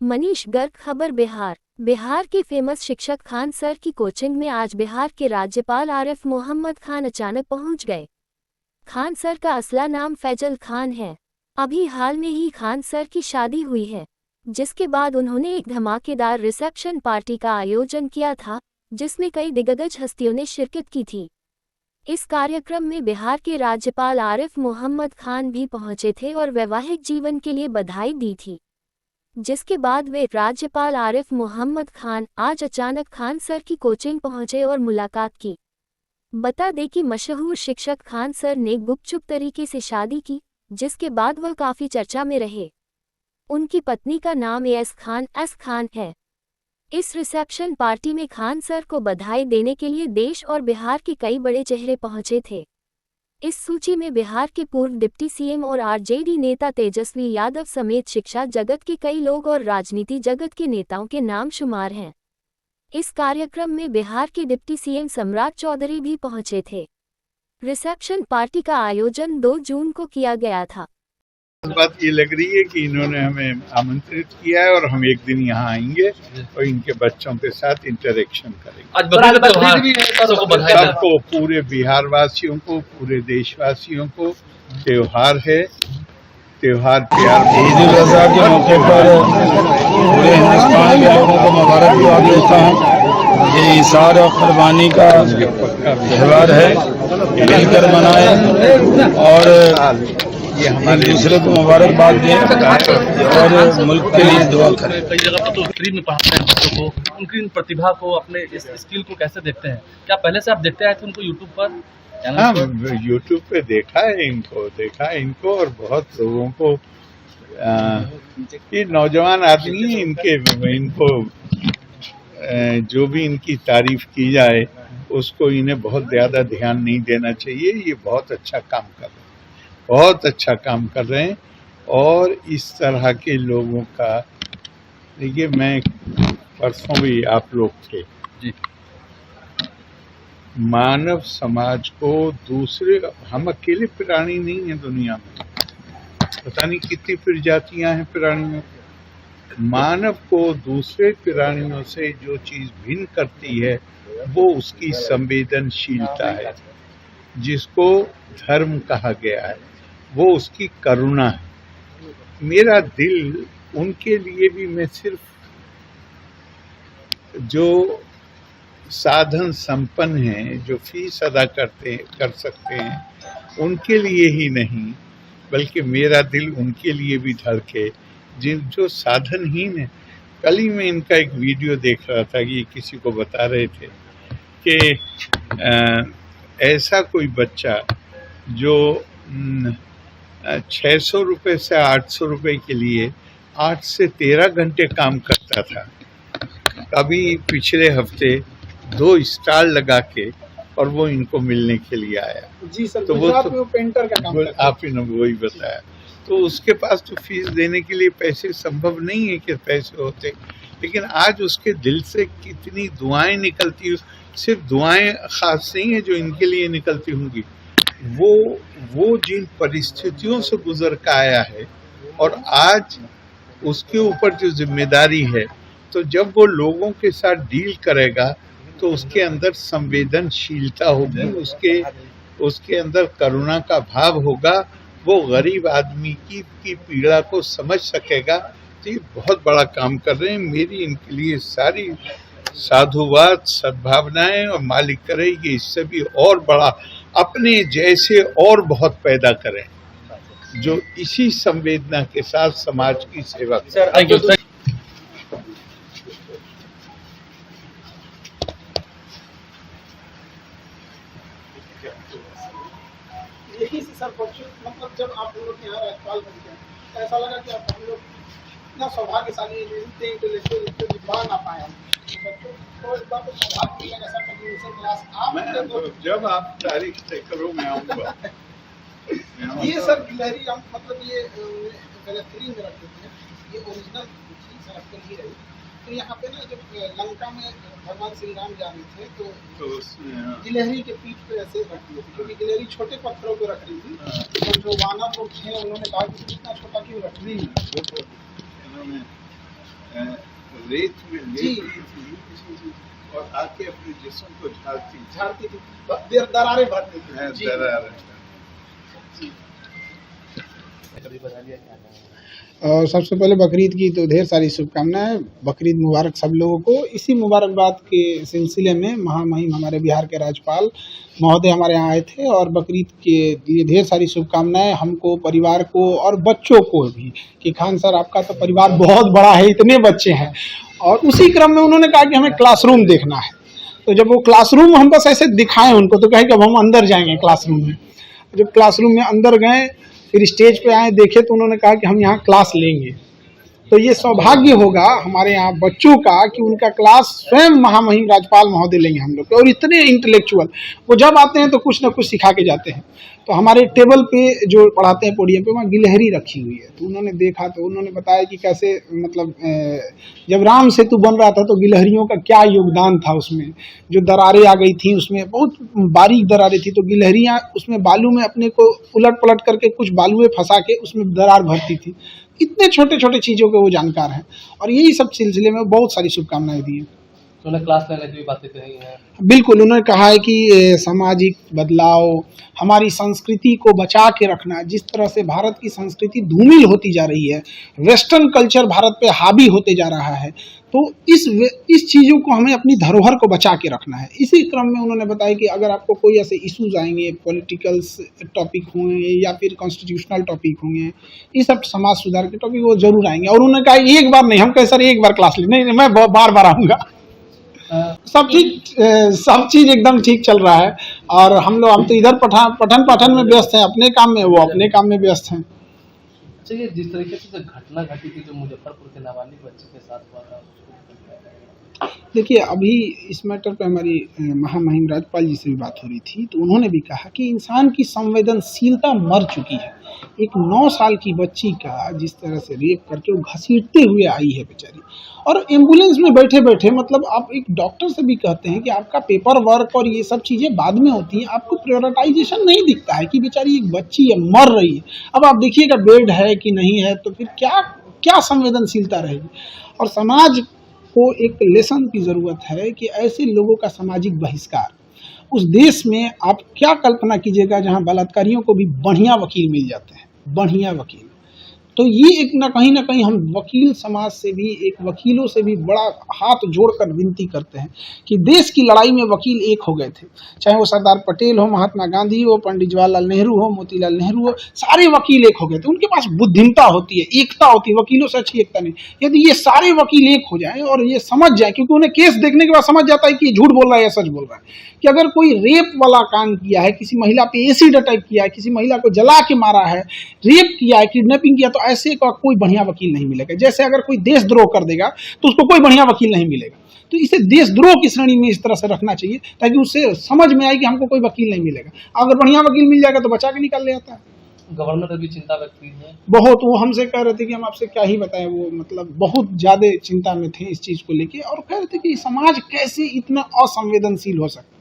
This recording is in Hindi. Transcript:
मनीष गर्ग। खबर बिहार के फेमस शिक्षक खान सर की कोचिंग में आज बिहार के राज्यपाल आरिफ मोहम्मद खान अचानक पहुंच गए। खान सर का असला नाम फैजल खान है। अभी हाल में ही खान सर की शादी हुई है, जिसके बाद उन्होंने एक धमाकेदार रिसेप्शन पार्टी का आयोजन किया था, जिसमें कई दिग्गज हस्तियों ने शिरकत की थी। इस कार्यक्रम में बिहार के राज्यपाल आरिफ मोहम्मद खान भी पहुंचे थे और वैवाहिक जीवन के लिए बधाई दी थी। जिसके बाद वे राज्यपाल आरिफ मोहम्मद खान आज अचानक खान सर की कोचिंग पहुंचे और मुलाकात की। बता दें कि मशहूर शिक्षक खान सर ने गुपचुप तरीके से शादी की, जिसके बाद वह काफी चर्चा में रहे। उनकी पत्नी का नाम एस खान है। इस रिसेप्शन पार्टी में खान सर को बधाई देने के लिए देश और बिहार के कई बड़े चेहरे पहुंचे थे। इस सूची में बिहार के पूर्व डिप्टी सीएम और आरजेडी नेता तेजस्वी यादव समेत शिक्षा जगत के कई लोग और राजनीति जगत के नेताओं के नाम शुमार हैं। इस कार्यक्रम में बिहार के डिप्टी सीएम सम्राट चौधरी भी पहुंचे थे। रिसेप्शन पार्टी का आयोजन 2 जून को किया गया था। बात ये लग रही है कि इन्होंने हमें आमंत्रित किया है और हम एक दिन यहाँ आएंगे और इनके बच्चों के साथ इंटरेक्शन करेंगे। आज सबको, पूरे बिहार वासियों को, पूरे देशवासियों को त्योहार है। त्योहार प्यार ईद उल अजहा के मौके पर पूरे हिंदुस्तान के लोगों को मुबारकबाद देता हूँ। ये इशार और कुर्बानी का त्यौहार है, मिलकर मनाएं और ये हमारे दूसरे को मुबारकबाद दें और मुल्क के लिए दुआ करें। कई जगह पर तो फ्री में पढ़ाते हैं बच्चों को, उनकी प्रतिभा को, अपने इस स्किल को कैसे देखते हैं? क्या पहले से आप देखते आए थे उनको यूट्यूब पर? हाँ, यूट्यूब पे देखा है इनको और बहुत लोगों को ये नौजवान आदमी है, इनको जो भी इनकी तारीफ की जाए उसको इन्हें बहुत ज्यादा ध्यान नहीं देना चाहिए। ये बहुत अच्छा काम कर रहे हैं, बहुत अच्छा काम कर रहे हैं। और इस तरह के लोगों का, देखिए मैं परसों भी आप लोग थे जी। मानव समाज को दूसरे, हम अकेले प्राणी नहीं है दुनिया में, पता नहीं कितनी प्रजातियां हैं प्राणियों। मानव को दूसरे प्राणियों से जो चीज भिन्न करती है वो उसकी संवेदनशीलता है, जिसको धर्म कहा गया है, वो उसकी करुणा है। मेरा दिल उनके लिए भी, मैं सिर्फ जो साधन संपन्न हैं, जो फीस अदा कर सकते हैं, उनके लिए ही नहीं बल्कि मेरा दिल उनके लिए भी धड़के जो साधनहीन है। कल ही मैं इनका एक वीडियो देख रहा था कि किसी को बता रहे थे कि ऐसा कोई बच्चा जो 600 रुपये से 800 रुपये के लिए 8 से 13 घंटे काम करता था, अभी पिछले हफ्ते 2 स्टार लगा के और वो इनको मिलने के लिए आया। जी सर, तो वो पेंटर का काम करता है। आप ही ने वही बताया। तो उसके पास तो फीस देने के लिए पैसे संभव नहीं है कि पैसे होते, लेकिन आज उसके दिल से कितनी दुआएं निकलती, सिर्फ दुआएं खास नहीं है जो इनके लिए निकलती होंगी, वो जिन परिस्थितियों से गुजर कर आया है और आज उसके ऊपर जो जिम्मेदारी है, तो जब वो लोगों के साथ डील करेगा तो उसके अंदर संवेदनशीलता होगी, उसके अंदर करुणा का भाव होगा, वो गरीब आदमी की पीड़ा को समझ सकेगा। तो ये बहुत बड़ा काम कर रहे हैं। मेरी इनके लिए सारी साधुवाद, सद्भावनाएं, और मालिक करे ये इससे भी और बड़ा अपने जैसे और बहुत पैदा करें जो इसी संवेदना के साथ समाज की सेवा करें। यही से सर, मतलब जब आप लोग यहाँ राज्यपाल बन गए, ऐसा लगा कि आप हम लोग इतना सौभाग्यशाली बन ना पाए। जब आप तारीख तय करो मैं आऊँगा। ये सर गिलहरी हम मतलब ये गलतरी में रख देते हैं, ये ओरिजिनल सर ही रही। तो यहाँ पे ना जब लंका में भगवान श्री राम जा रहे थे तो गिलहरी के पीठ पे ऐसे रख दिए थे, क्योंकि गिलहरी छोटे पत्थरों पे रख रही थी। तो जो वानर लोग थे उन्होंने कहा कि इतना छोटा क्यों रख दी। रेत में लेट रही थी और आके अपने जिस्म को झाड़ती थी, दरारें भरती थी। जी। और सबसे पहले बकरीद की तो ढेर सारी शुभकामनाएं, बकरीद मुबारक सब लोगों को। इसी मुबारकबाद के सिलसिले में महामहिम हमारे बिहार के राज्यपाल महोदय हमारे यहाँ आए थे और बकरीद के लिए ढेर सारी शुभकामनाएं हमको, परिवार को और बच्चों को भी, कि खान सर आपका तो परिवार बहुत बड़ा है, इतने बच्चे हैं। और उसी क्रम में उन्होंने कहा कि हमें क्लासरूम देखना है, तो जब वो क्लासरूम हम बस ऐसे दिखाएं उनको, तो कहे कि अब हम अंदर जाएंगे क्लासरूम में। जब क्लासरूम में अंदर गए, फिर स्टेज पे आए, देखे, तो उन्होंने कहा कि हम यहाँ क्लास लेंगे। तो ये सौभाग्य होगा हमारे यहाँ बच्चों का कि उनका क्लास स्वयं महामहिम राज्यपाल महोदय लेंगे हम लोग। और इतने इंटेलेक्चुअल, वो जब आते हैं तो कुछ ना कुछ सिखा के जाते हैं। तो हमारे टेबल पे जो पढ़ाते हैं पोडियम पे, वहाँ गिलहरी रखी हुई है, तो उन्होंने देखा, तो उन्होंने बताया कि कैसे मतलब जब राम सेतु बन रहा था तो गिलहरियों का क्या योगदान था उसमें। जो दरारें आ गई थी उसमें, बहुत बारीक दरारें थी, तो गिलहरियाँ उसमें बालू में अपने को उलट पलट करके कुछ बालुएं फंसा के उसमें दरार भरती थी। इतने छोटे छोटे चीज़ों के वो जानकार हैं और यही सब सिलसिले में बहुत सारी शुभकामनाएं दी हैं। तो उन्हें क्लास लेने की भी बातें कही हैं। बिल्कुल, उन्होंने कहा है कि सामाजिक बदलाव, हमारी संस्कृति को बचा के रखना, जिस तरह से भारत की संस्कृति धूमिल होती जा रही है, वेस्टर्न कल्चर भारत पे हावी होते जा रहा है, तो इस चीज़ों को हमें अपनी धरोहर को बचा के रखना है। इसी क्रम में उन्होंने बताया कि अगर आपको कोई ऐसे इश्यूज आएंगे, पॉलिटिकल टॉपिक होंगे या फिर कॉन्स्टिट्यूशनल टॉपिक होंगे, ये सब समाज सुधार के टॉपिक वो जरूर आएंगे। और उन्होंने कहा एक बार नहीं, हम कहे सर एक बार क्लास ले, नहीं मैं बार बार आऊँगा। सब चीज एकदम ठीक चल रहा है और हम तो इधर पठन पाठन में व्यस्त हैं, अपने काम में, वो अपने काम में व्यस्त हैं। अच्छा, ये जिस तरीके से घटना घटी थी जो मुजफ्फरपुर के नाबालिग बच्चे के साथ हुआ था, देखिए, अभी इस मैटर पे हमारी महामहिम राज्यपाल जी से भी बात हो रही थी, तो उन्होंने भी कहा कि इंसान की संवेदनशीलता मर चुकी है। एक 9 साल की बच्ची का जिस तरह से रेप करके वो घसीटते हुए आई है बेचारी, और एम्बुलेंस में बैठे बैठे, मतलब आप एक डॉक्टर से भी कहते हैं कि आपका पेपर वर्क और ये सब चीज़ें बाद में होती हैं, आपको प्रायोरिटाइजेशन नहीं दिखता है कि बेचारी एक बच्ची है, मर रही है। अब आप देखिएगा बेड है कि नहीं है, तो फिर क्या संवेदनशीलता रहेगी। और समाज को एक लेसन की ज़रूरत है कि ऐसे लोगों का सामाजिक बहिष्कार, उस देश में आप क्या कल्पना कीजिएगा जहां बलात्कारियों को भी बढ़िया वकील मिल जाते हैं, बढ़िया वकील। तो ये एक ना कहीं हम वकील समाज से भी, एक वकीलों से भी बड़ा हाथ जोड़कर विनती करते हैं कि देश की लड़ाई में वकील एक हो गए थे, चाहे वो सरदार पटेल हो, महात्मा गांधी हो, पंडित जवाहरलाल नेहरू हो, मोतीलाल नेहरू हो, सारे वकील एक हो गए थे। उनके पास बुद्धिमता होती है, एकता होती है, वकीलों से अच्छी एकता नहीं। यदि ये सारे वकील एक हो जाएं और ये समझ जाए, क्योंकि उन्हें केस देखने के बाद समझ जाता है कि ये झूठ बोल रहा है या सच बोल रहा है, कि अगर कोई रेप वाला काम किया है, किसी महिला पे एसिड अटैक किया है, किसी महिला को जला के मारा है, रेप किया है, किडनैपिंग किया, तो ऐसे का कोई बढ़िया वकील नहीं मिलेगा। जैसे अगर कोई देशद्रोह कर देगा तो उसको कोई बढ़िया वकील नहीं मिलेगा। तो इसे देशद्रोह की श्रेणी में इस तरह से रखना चाहिए ताकि उससे समझ में आए कि हमको कोई वकील नहीं मिलेगा। अगर बढ़िया वकील मिल जाएगा तो बचा के निकाल ले आता है। गवर्नर ने भी चिंता व्यक्त की है बहुत, वो हमसे कह रहे थे कि हम आपसे क्या ही बताएं, वो मतलब बहुत ज्यादा चिंता में थे इस चीज को लेके, और कह रहे थे कि समाज कैसे इतना असंवेदनशील हो सकता है।